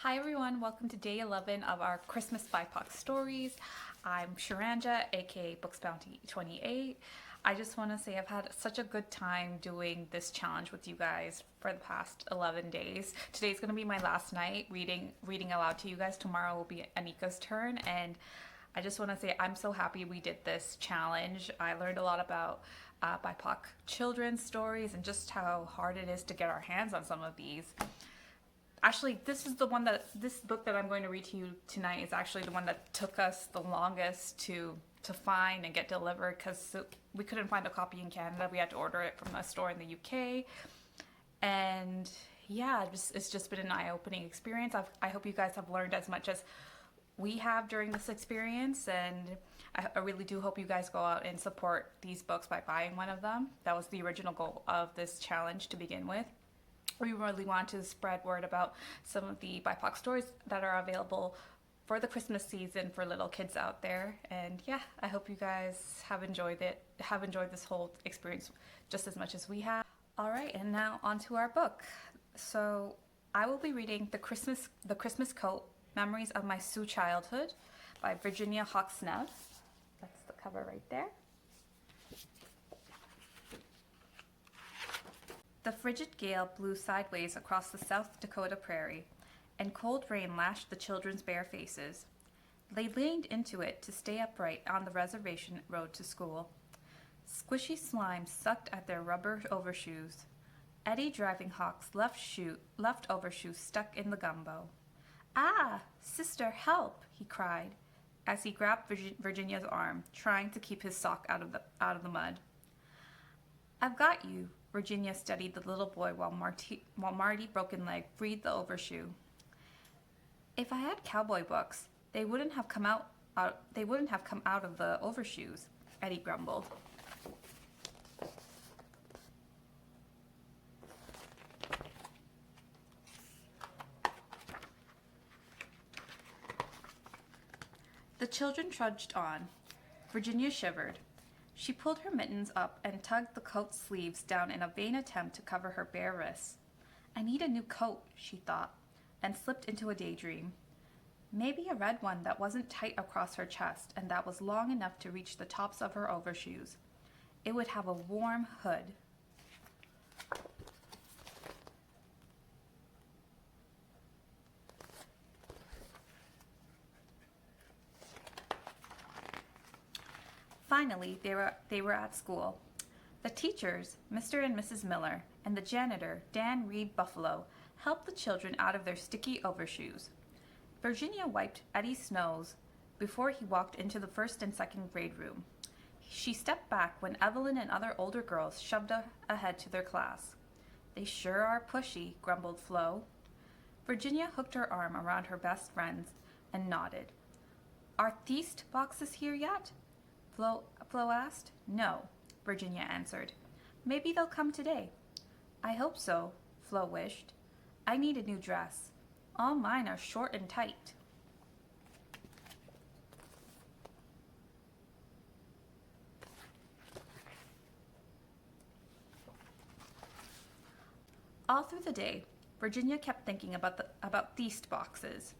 Hi everyone, welcome to day 11 of our Christmas BIPOC stories. I'm Sharanja, aka Books Bounty 28. I just want to say I've had such a good time doing this challenge with you guys for the past 11 days. Today's going to be my last night reading aloud to you guys. Tomorrow will be Anika's turn, and I just want to say I'm so happy we did this challenge. I learned a lot about BIPOC children's stories and just how hard it is to get our hands on some of these. Actually, this book that I'm going to read to you tonight is actually the one that took us the longest to find and get delivered, because we couldn't find a copy in Canada. We had to order it from a store in the UK. And yeah, it's just been an eye-opening experience. I hope you guys have learned as much as we have during this experience, and I really do hope you guys go out and support these books by buying one of them. That was the original goal of this challenge to begin with. We really want to spread word about some of the BIPOC stories that are available for the Christmas season for little kids out there. And yeah, I hope you guys have enjoyed this whole experience just as much as we have. All right, and now on to our book. So I will be reading The Christmas Coat, Memories of My Sioux Childhood by Virginia Hawksnev. That's the cover right there. The frigid gale blew sideways across the South Dakota prairie, and cold rain lashed the children's bare faces. They leaned into it to stay upright on the reservation road to school. Squishy slime sucked at their rubber overshoes. Eddie Driving Hawk's left overshoe stuck in the gumbo. "Ah, sister, help!" he cried, as he grabbed Virginia's arm, trying to keep his sock out of the mud. "I've got you." Virginia steadied the little boy while Marty Broken Leg freed the overshoe. "If I had cowboy books, they wouldn't have come out of the overshoes," Eddie grumbled. The children trudged on. Virginia shivered. She pulled her mittens up and tugged the coat's sleeves down in a vain attempt to cover her bare wrists. "I need a new coat," she thought, and slipped into a daydream. Maybe a red one that wasn't tight across her chest and that was long enough to reach the tops of her overshoes. It would have a warm hood. Finally, they were at school. The teachers, Mr. and Mrs. Miller, and the janitor, Dan Reed Buffalo, helped the children out of their sticky overshoes. Virginia wiped Eddie's nose before he walked into the first and second grade room. She stepped back when Evelyn and other older girls shoved ahead to their class. "They sure are pushy," grumbled Flo. Virginia hooked her arm around her best friend and nodded. "Are these boxes here yet?" Flo asked. "No," Virginia answered. "Maybe they'll come today." "I hope so," Flo wished. "I need a new dress. All mine are short and tight." All through the day, Virginia kept thinking about Theast boxes.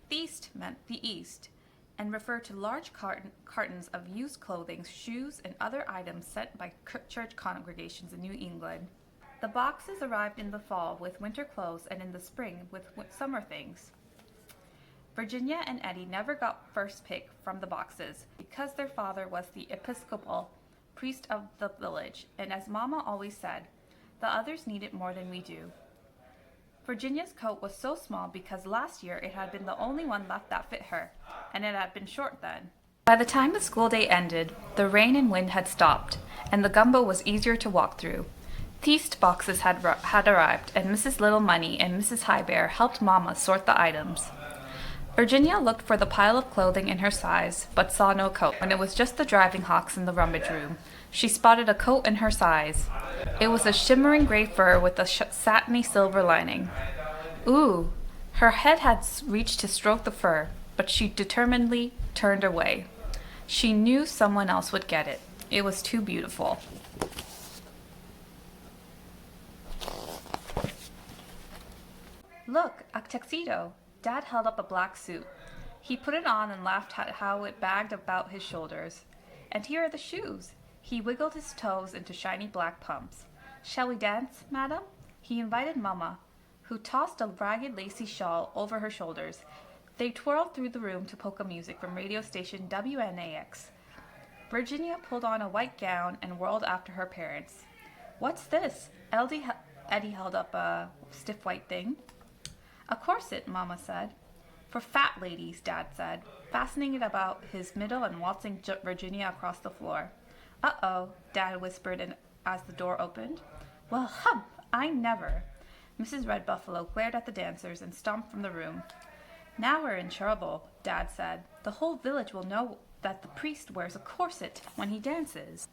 Theast meant the East, and referred to large cartons of used clothing, shoes, and other items sent by church congregations in New England. The boxes arrived in the fall with winter clothes and in the spring with summer things. Virginia and Eddie never got first pick from the boxes because their father was the Episcopal priest of the village, and as Mama always said, the others need it more than we do. Virginia's coat was so small because last year it had been the only one left that fit her, and it had been short then. By the time the school day ended, the rain and wind had stopped, and the gumbo was easier to walk through. Theast boxes had arrived, and Mrs. Little Money and Mrs. High Bear helped Mama sort the items. Virginia looked for the pile of clothing in her size, but saw no coat. When it was just the Driving Hawks in the rummage room, she spotted a coat in her size. It was a shimmering gray fur with a satiny silver lining. Ooh! Her head had reached to stroke the fur, but she determinedly turned away. She knew someone else would get it. It was too beautiful. "Look, a tuxedo," Dad held up a black suit. He put it on and laughed at how it bagged about his shoulders. And here are the shoes. He wiggled his toes into shiny black pumps. Shall we dance, madam? He invited Mamma, who tossed a ragged lacy shawl over her shoulders. They twirled through the room to polka music from radio station WNAX. Virginia pulled on a white gown and whirled after her parents. What's this? Eddie held up a stiff white thing. A corset, Mamma said. For fat ladies, Dad said, fastening it about his middle and waltzing Virginia across the floor. Uh-oh, Dad whispered as the door opened. Well, hump, I never. Mrs. Red Buffalo glared at the dancers and stomped from the room. Now we're in trouble, Dad said. The whole village will know that the priest wears a corset when he dances.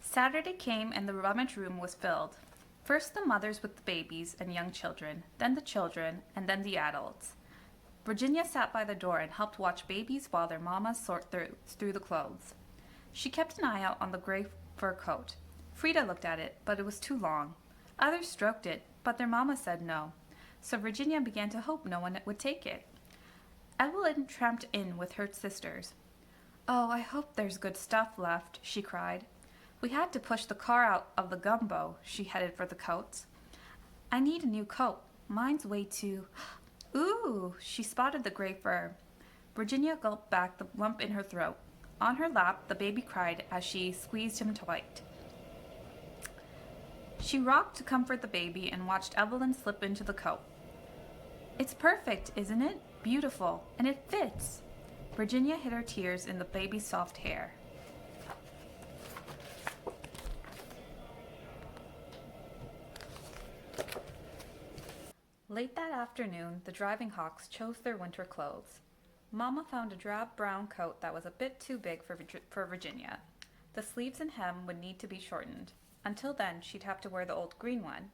Saturday came and the rummage room was filled. First the mothers with the babies and young children, then the children, and then the adults. Virginia sat by the door and helped watch babies while their mamas sort through the clothes. She kept an eye out on the gray fur coat. Frida looked at it, but it was too long. Others stroked it, but their mama said no. So Virginia began to hope no one would take it. Evelyn tramped in with her sisters. Oh, I hope there's good stuff left, she cried. We had to push the car out of the gumbo. She headed for the coats. I need a new coat. Mine's way too... Ooh, she spotted the gray fur. Virginia gulped back the lump in her throat. On her lap, the baby cried as she squeezed him tight. She rocked to comfort the baby and watched Evelyn slip into the coat. It's perfect, isn't it? Beautiful, and it fits. Virginia hid her tears in the baby's soft hair. Late that afternoon, the driving hawks chose their winter clothes. Mama found a drab brown coat that was a bit too big for Virginia. The sleeves and hem would need to be shortened. Until then, she'd have to wear the old green one.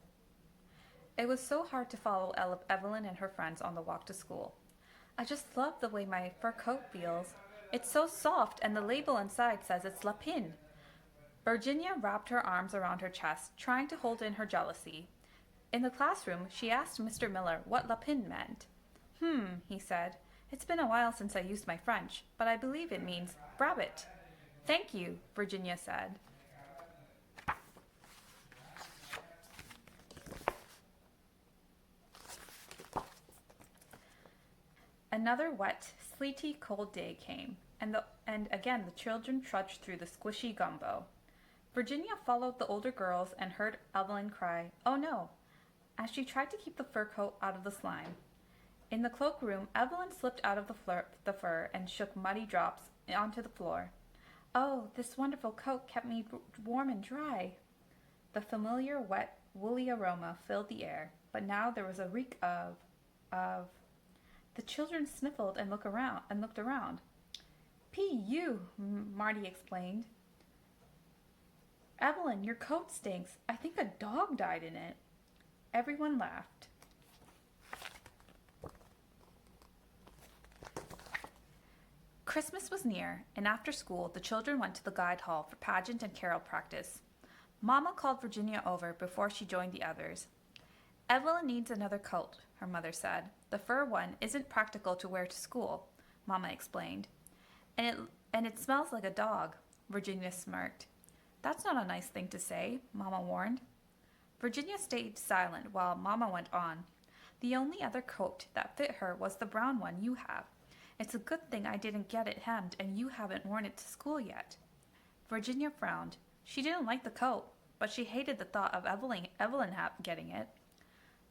It was so hard to follow Evelyn and her friends on the walk to school. I just love the way my fur coat feels. It's so soft, and the label inside says it's Lapin. Virginia wrapped her arms around her chest, trying to hold in her jealousy. In the classroom, she asked Mr. Miller what Lapin meant. He said. It's been a while since I used my French, but I believe it means rabbit. Thank you, Virginia said. Another wet, sleety, cold day came, and again the children trudged through the squishy gumbo. Virginia followed the older girls and heard Evelyn cry, "Oh no," as she tried to keep the fur coat out of the slime. In the cloakroom, Evelyn slipped out of the fur and shook muddy drops onto the floor. Oh, this wonderful coat kept me warm and dry. The familiar, wet, woolly aroma filled the air, but now there was a reek of... The children sniffled and looked around. P.U., Marty explained. Evelyn, your coat stinks. I think a dog died in it. Everyone laughed. Christmas was near, and after school, the children went to the guide hall for pageant and carol practice. Mama called Virginia over before she joined the others. Evelyn needs another coat, her mother said. The fur one isn't practical to wear to school, Mama explained. And it smells like a dog, Virginia smirked. That's not a nice thing to say, Mama warned. Virginia stayed silent while Mama went on. The only other coat that fit her was the brown one you have. It's a good thing I didn't get it hemmed and you haven't worn it to school yet. Virginia frowned. She didn't like the coat, but she hated the thought of Evelyn getting it.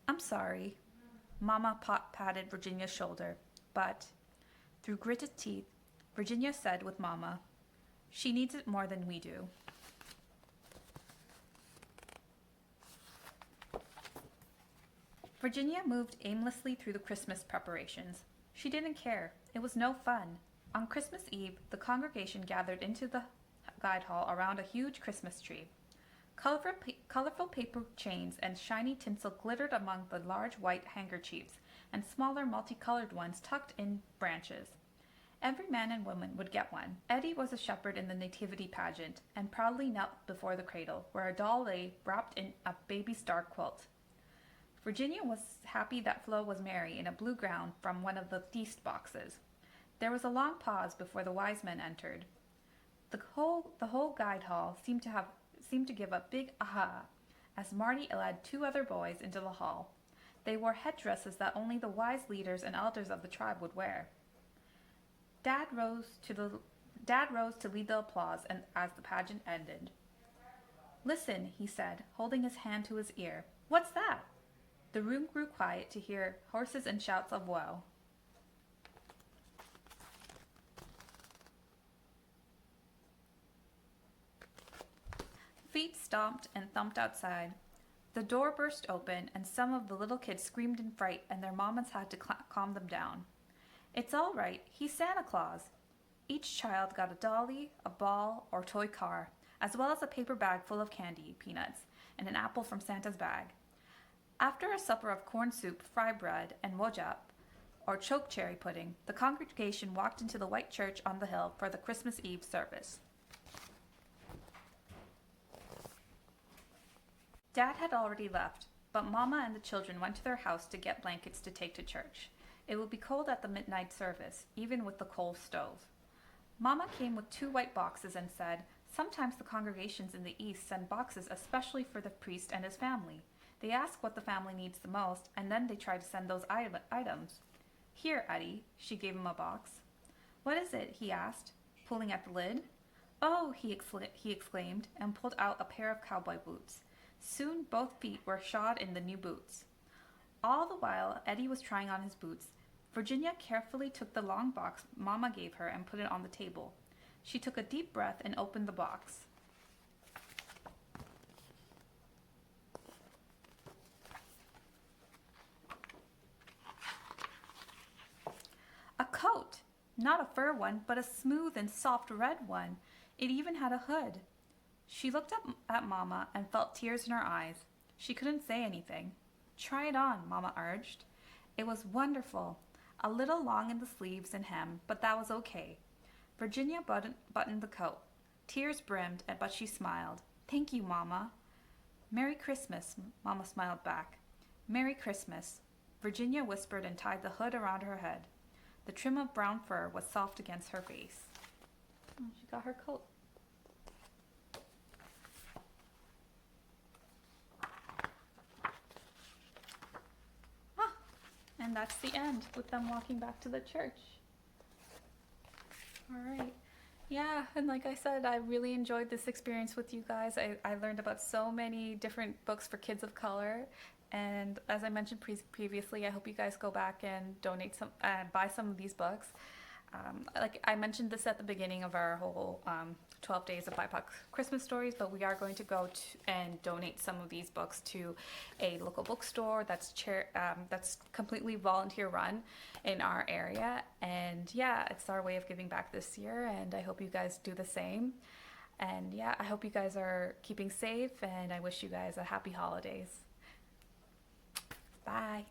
I'm sorry. Mama patted Virginia's shoulder, but, through gritted teeth, Virginia said with Mama, she needs it more than we do. Virginia moved aimlessly through the Christmas preparations. She didn't care. It was no fun. On Christmas Eve, the congregation gathered into the guide hall around a huge Christmas tree. Colorful paper chains and shiny tinsel glittered among the large white handkerchiefs and smaller multicolored ones tucked in branches. Every man and woman would get one. Eddie was a shepherd in the nativity pageant and proudly knelt before the cradle, where a doll lay wrapped in a baby star quilt. Virginia was happy that Flo was merry in a blue gown from one of the feast boxes. There was a long pause before the wise men entered. The whole guide hall seemed to give a big aha as Marty led two other boys into the hall. They wore headdresses that only the wise leaders and elders of the tribe would wear. Dad rose to lead the applause and as the pageant ended. "Listen," he said, holding his hand to his ear. "What's that?" The room grew quiet to hear horses and shouts of woe. Feet stomped and thumped outside. The door burst open, and some of the little kids screamed in fright, and their mamas had to calm them down. "It's all right. He's Santa Claus." Each child got a dolly, a ball, or toy car, as well as a paper bag full of candy, peanuts, and an apple from Santa's bag. After a supper of corn soup, fry bread, and mojap, or choke cherry pudding, the congregation walked into the white church on the hill for the Christmas Eve service. Dad had already left, but Mama and the children went to their house to get blankets to take to church. It would be cold at the midnight service, even with the coal stove. Mama came with 2 white boxes and said, "Sometimes the congregations in the East send boxes especially for the priest and his family. They ask what the family needs the most, and then they try to send those items. Here, Eddie." She gave him a box. "What is it?" he asked, pulling at the lid. "Oh," he exclaimed, and pulled out a pair of cowboy boots. Soon both feet were shod in the new boots. All the while Eddie was trying on his boots, Virginia carefully took the long box Mama gave her and put it on the table. She took a deep breath and opened the box. A coat! Not a fur one, but a smooth and soft red one. It even had a hood. She looked up at Mama and felt tears in her eyes. She couldn't say anything. "Try it on," Mama urged. It was wonderful. A little long in the sleeves and hem, but that was okay. Virginia buttoned the coat. Tears brimmed, but she smiled. "Thank you, Mama." "Merry Christmas," Mama smiled back. "Merry Christmas." Virginia whispered and tied the hood around her head. The trim of brown fur was soft against her face. Oh, she got her coat. And that's the end, with them walking back to the church. All right. Yeah, and like I said, I really enjoyed this experience with you guys. I learned about so many different books for kids of color. And as I mentioned previously, I hope you guys go back and donate some, buy some of these books. Like I mentioned this at the beginning of our whole 12 Days of BIPOC Christmas Stories, but we are going to go and donate some of these books to a local bookstore that's completely volunteer run in our area. And yeah, it's our way of giving back this year, and I hope you guys do the same. And yeah, I hope you guys are keeping safe, and I wish you guys a happy holidays. Bye.